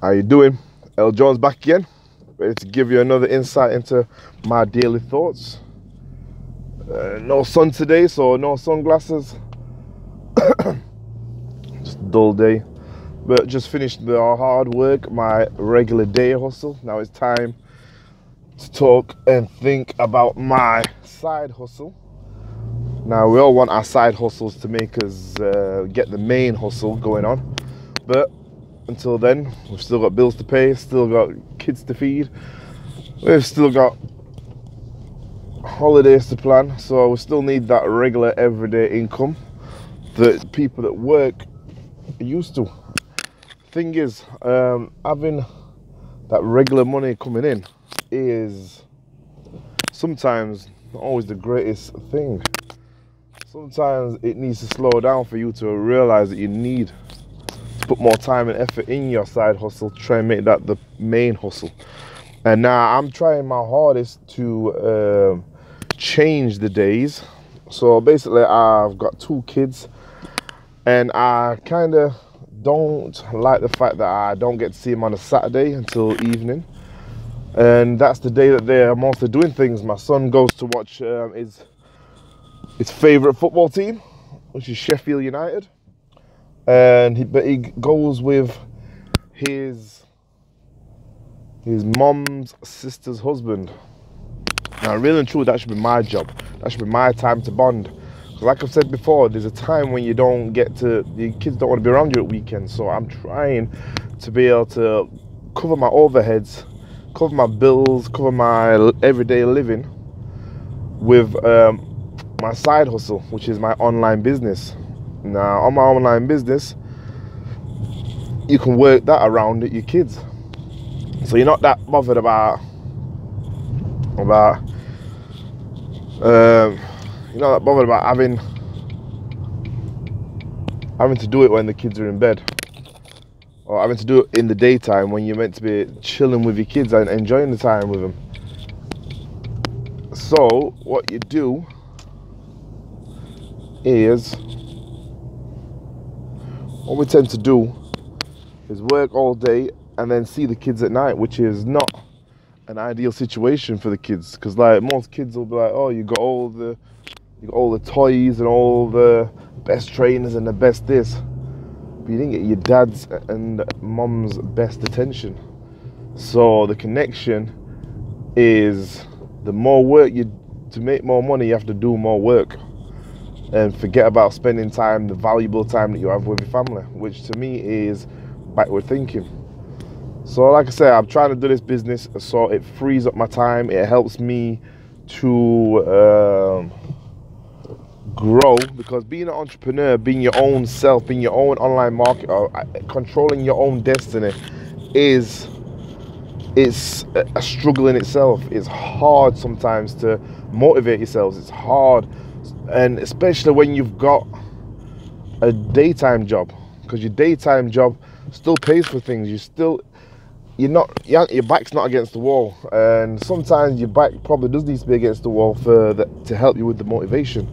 How you doing? L Jones back again, ready to give you another insight into my daily thoughts. No sun today, so no sunglasses. Just a dull day, but just finished the hard work, my regular day hustle. Now it's time to talk and think about my side hustle. Now we all want our side hustles to make us get the main hustle going on, but until then, we've still got bills to pay, still got kids to feed, we've still got holidays to plan, so we still need that regular everyday income that people that work are used to. Thing is, having that regular money coming in is sometimes not always the greatest thing. Sometimes it needs to slow down for you to realize that you need put more time and effort in your side hustle to try and make that the main hustle. And now I'm trying my hardest to change the days. So basically I've got 2 kids and I kind of don't like the fact that I don't get to see them on a Saturday until evening, and that's the day that they're mostly doing things. My son goes to watch his favourite football team, which is Sheffield United. And he goes with his mom's sister's husband. Now, really and truly, that should be my job. That should be my time to bond. Because like I've said before, there's a time when you don't get to, the kids don't want to be around you at weekends. So I'm trying to be able to cover my overheads, cover my bills, cover my everyday living with my side hustle, which is my online business. Now, on my online business, you can work that around your kids. So you're not that bothered about you're not that bothered about having to do it when the kids are in bed, or having to do it in the daytime when you're meant to be chilling with your kids and enjoying the time with them. So what you do is, what we tend to do is work all day and then see the kids at night, which is not an ideal situation for the kids, because like most kids will be like, oh, you got all the toys and all the best trainers and the best this, but you didn't get your dad's and mom's best attention. So the connection is, the more work to make more money, you have to do more work and forget about spending time, the valuable time that you have with your family, which to me is backward thinking. So like I said, I'm trying to do this business so it frees up my time. It helps me to grow, because being an entrepreneur, being your own self, being your own online marketer, controlling your own destiny it's a struggle in itself. It's hard sometimes to motivate yourselves. It's hard, and especially when you've got a daytime job, because your daytime job still pays for things. Your back's not against the wall, and sometimes your back probably does need to be against the wall to help you with the motivation.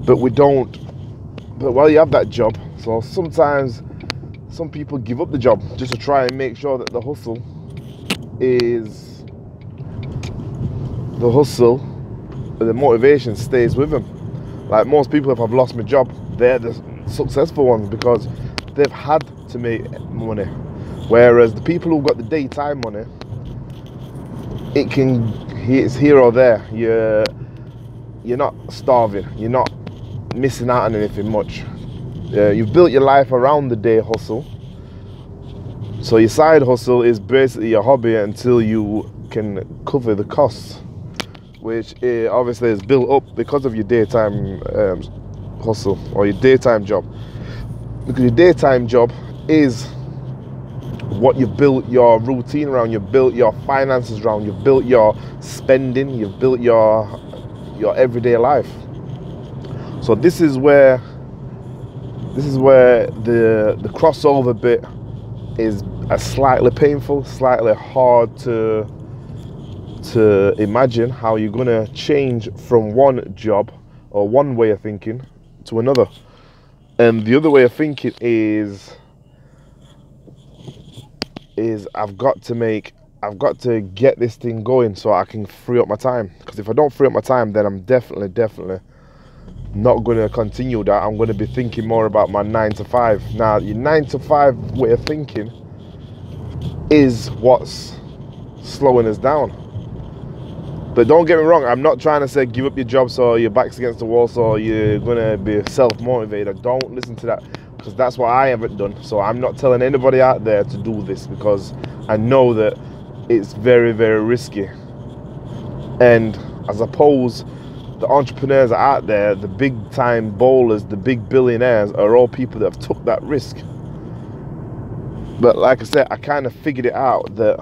But we don't. But while you have that job, so sometimes some people give up the job just to try and make sure that the hustle, the motivation stays with them. Like most people, if I've lost my job, they're the successful ones because they've had to make money. Whereas the people who've got the daytime money, it's here or there. You're not starving. You're not missing out on anything much. You've built your life around the day hustle. So your side hustle is basically your hobby until you can cover the costs, which obviously is built up because of your daytime hustle or your daytime job. Because your daytime job is what you've built your routine around, you've built your finances around, you've built your spending, you've built your everyday life. So this is where the crossover bit is slightly painful, slightly hard to imagine how you're gonna change from one job or one way of thinking to another. And the other way of thinking is is I've got to get this thing going so I can free up my time. Because if I don't free up my time, then I'm definitely not going to continue that. I'm going to be thinking more about my 9 to 5. Now, your 9 to 5 way of thinking is what's slowing us down. But don't get me wrong, I'm not trying to say give up your job so your back's against the wall so you're going to be self-motivated. Don't listen to that, because that's what I haven't done. So I'm not telling anybody out there to do this, because I know that it's very, very risky. And I suppose the entrepreneurs are out there, the big time bowlers, the big billionaires are all people that have took that risk. But like I said, I kind of figured it out that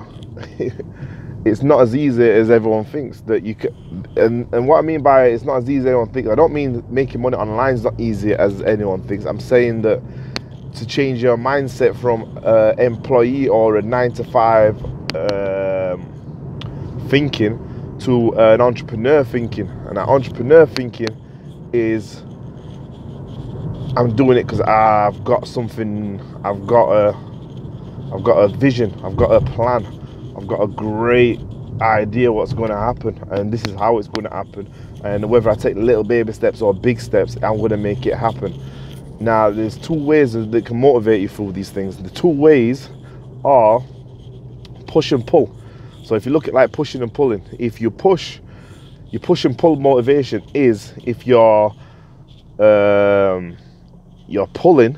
it's not as easy as everyone thinks. That you can, and what I mean by it's not as easy as anyone thinks, I don't mean making money online is not easy as anyone thinks. I'm saying that to change your mindset from employee or a 9 to 5 thinking to an entrepreneur thinking. And that entrepreneur thinking is, I'm doing it because I've got something, I've got a vision, I've got a plan, I've got a great idea what's going to happen, and this is how it's going to happen. And whether I take little baby steps or big steps, I'm going to make it happen. Now, there's two ways that can motivate you through these things. The two ways are push and pull. So if you look at like pushing and pulling, if you push, your push and pull motivation is if you're pulling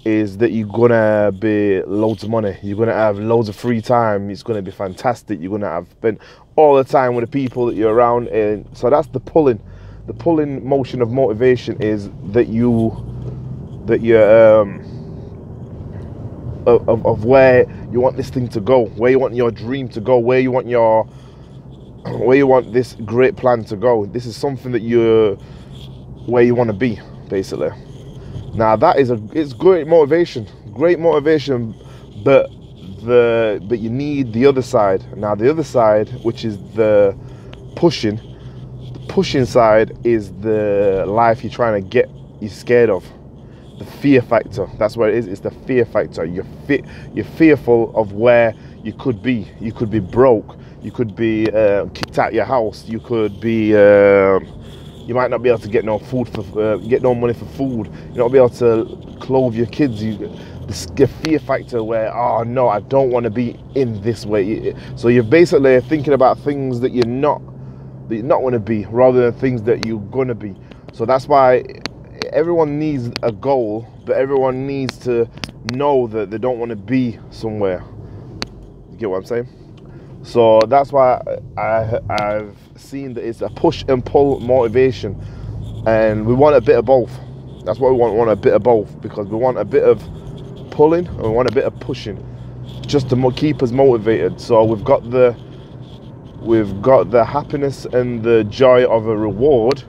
is that you're gonna be loads of money, you're gonna have loads of free time, it's gonna be fantastic, you're gonna have spent all the time with the people that you're around. And so that's the pulling. The pulling motion of motivation is that you're of where you want this thing to go, where you want your dream to go, where you want this great plan to go. This is something that where you want to be, basically. Now that is it's great motivation, but you need the other side. Now the other side, which is the pushing side, is the life you're trying to get, you're scared of. The fear factor, that's what it is. It's the fear factor. You're fearful of where you could be. You could be broke, you could be kicked out your house, you could be you might not be able to get no money for food, you not be able to clothe your kids. The fear factor where, oh no, I don't want to be in this way. So you're basically thinking about things that you're not want to be, rather than things that you're gonna be. So that's why everyone needs a goal, but everyone needs to know that they don't want to be somewhere. You get what I'm saying? So that's why I've seen that it's a push and pull motivation, and we want a bit of both. That's what we want a bit of both, because we want a bit of pulling and we want a bit of pushing, just to keep us motivated. So we've got the happiness and the joy of a reward,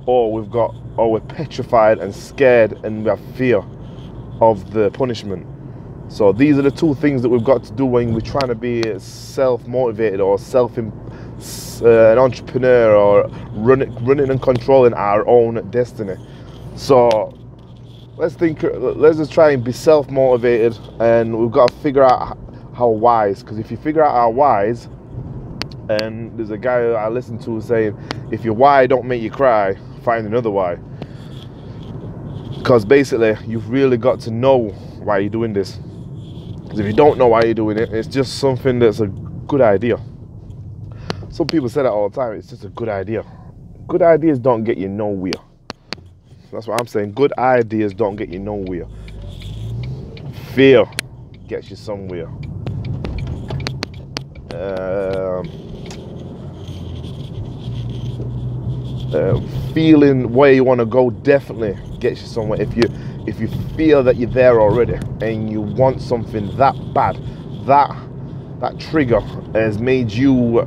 or we're petrified and scared and we have fear of the punishment. So these are the two things that we've got to do when we're trying to be self-motivated or an entrepreneur, or running and controlling our own destiny. So let's just try and be self-motivated, and we've got to figure out how wise. Because if you figure out our whys, and there's a guy I listen to saying, if your why don't make you cry, find another why. Because basically you've really got to know why you're doing this. Because if you don't know why you're doing it, it's just something that's a good idea. Some people say that all the time, it's just a good idea. Good ideas don't get you nowhere. That's what I'm saying. Good ideas don't get you nowhere. Fear gets you somewhere. Feeling where you want to go definitely gets you somewhere. If you feel that you're there already and you want something that bad, that trigger has made you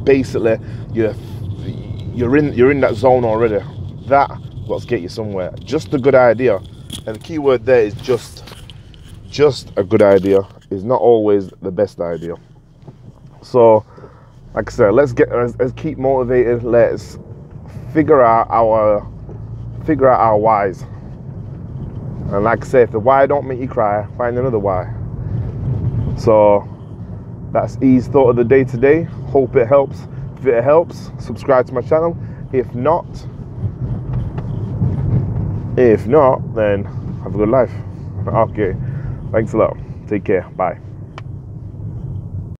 basically you're in that zone already. That what's get you somewhere. Just a good idea, and the key word there is just a good idea is not always the best idea. So like I said, let's keep motivated. Let's figure out our whys. And like I said, if the why don't make you cry, find another why. So that's E's thought of the day today. Hope it helps. If it helps, subscribe to my channel. If not, then have a good life. Okay, thanks a lot. Take care. Bye.